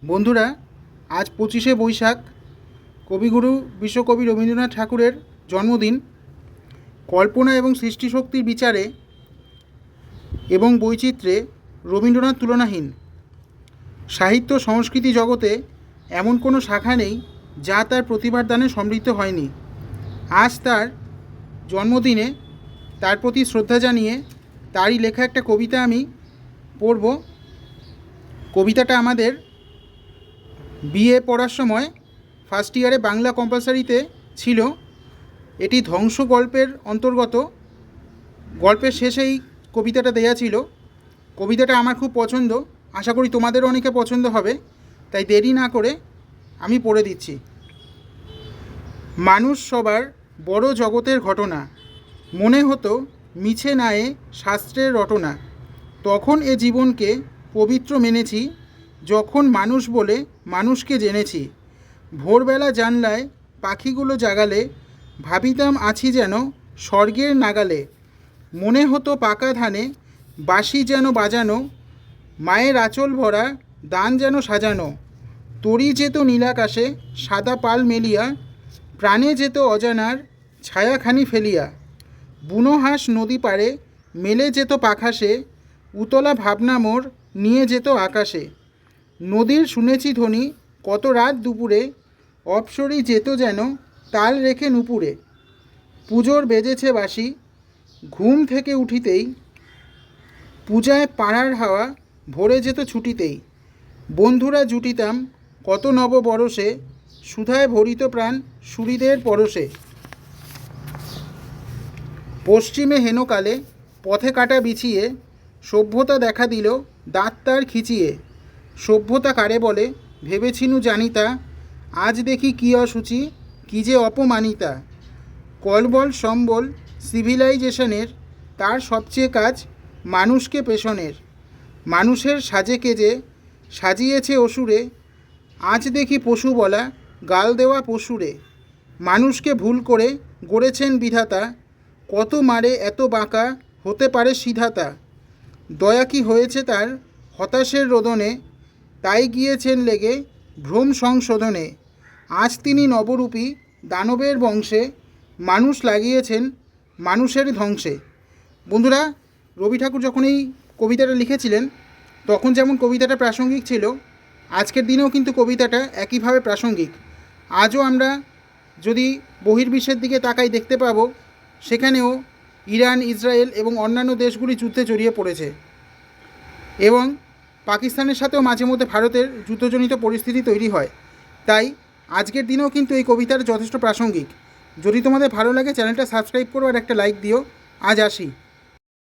বন্ধুরা, আজ 25শে বৈশাখ কবিগুরু বিশ্বকবি রবীন্দ্রনাথ ঠাকুরের জন্মদিন। কল্পনা এবং সৃষ্টিশক্তির বিচারে এবং বৈচিত্র্যে রবীন্দ্রনাথ তুলনাহীন। সাহিত্য সংস্কৃতি জগতে এমন কোনো শাখা নেই যা তার প্রতিভার দানে সমৃদ্ধ হয়নি। আজ তার জন্মদিনে তার প্রতি শ্রদ্ধা জানিয়ে তারই লেখা একটা কবিতা আমি পড়ব। কবিতাটা আমাদের বিএ পড়ার সময় ফার্স্ট ইয়ারে বাংলা কম্পালসারিতে ছিল। এটি ধ্বংস গল্পের অন্তর্গত। গল্পের শেষেই কবিতাটা দেয়া ছিল। কবিতাটা আমার খুব পছন্দ, আশা করি তোমাদেরও অনেকে পছন্দ হবে, তাই দেরি না করে আমি পড়ে দিচ্ছি। মানুষ সবার বড় জগতের ঘটনা, মনে হতো মিছে নায়ে শাস্ত্রের রটনা। তখন এ জীবনকে পবিত্র মেনেছি, যখন মানুষ বলে মানুষকে জেনেছি। ভোরবেলা জানলায় পাখিগুলো জাগালে ভাবিতাম আছি যেন স্বর্গের নাগালে। মনে হতো পাকা ধানে বাঁশি যেন বাজানো, মায়ের আঁচল ভরা দান যেন সাজানো। তরি যেত নীলাকাশে সাদা পাল মেলিয়া, প্রাণে যেত অজানার ছায়াখানি ফেলিয়া। বুনো হাঁস নদী পাড়ে মেলে যেত পাখাসে, উতলা ভাবনা মোর নিয়ে যেত আকাশে। নদীর শুনেছি ধ্বনি কত রাত দুপুরে, অপসরি যেত যেন তাল রেখে নুপুরে। পুজোর বেজেছে বাঁশি ঘুম থেকে উঠিতেই, পূজায় পাড়ার হাওয়া ভরে যেত ছুটিতেই। বন্ধুরা জুটিতাম কত নব বরসে, সুধায় ভরিত প্রাণ সুহৃদের পরশে। পশ্চিমে হেনকালে পথে কাটা বিছিয়ে, সভ্যতা দেখা দিল দাঁত তার খিচিয়ে। সভ্যতা কারে বলে ভেবেছিনু জানিতা, আজ দেখি কি অসুচি কি যে অপমানিতা। কলবল সম্বল সিভিলাইজেশনের, তার সবচেয়ে কাজ মানুষকে পেছনের। মানুষের সাজে কেজে সাজিয়েছে অসুরে, আজ দেখি পশু বলা গাল দেওয়া পশুরে। মানুষকে ভুল করে গড়েছেন বিধাতা, কত মারে এত বাঁকা হতে পারে সিধাতা। দয়া কি হয়েছে তার হতাশের রোদনে, তাই গিয়েছেন লেগে ভ্রম সংশোধনে। আজ তিনি নবরূপী দানবের বংশে, মানুষ লাগিয়েছেন মানুষের ধ্বংসে। বন্ধুরা, রবি ঠাকুর যখন এই কবিতাটা লিখেছিলেন তখন যেমন কবিতাটা প্রাসঙ্গিক ছিল, আজকের দিনেও কিন্তু কবিতাটা একইভাবে প্রাসঙ্গিক। আজও আমরা যদি বহির্বিশ্বের দিকে তাকাই দেখতে পাবো সেখানেও ইরান, ইসরায়েল এবং অন্যান্য দেশগুলি যুদ্ধে জড়িয়ে পড়েছে এবং পাকিস্তানের সাথেও মাঝে মধ্যে ভারতের যুদ্ধজনিত পরিস্থিতি তৈরি হয়। তাই আজকের দিনেও কিন্তু এই কবিতার যথেষ্ট প্রাসঙ্গিক। যদি তোমাদের ভালো লাগে চ্যানেলটা সাবস্ক্রাইব করো আর একটা লাইক দিও। আজ আসি।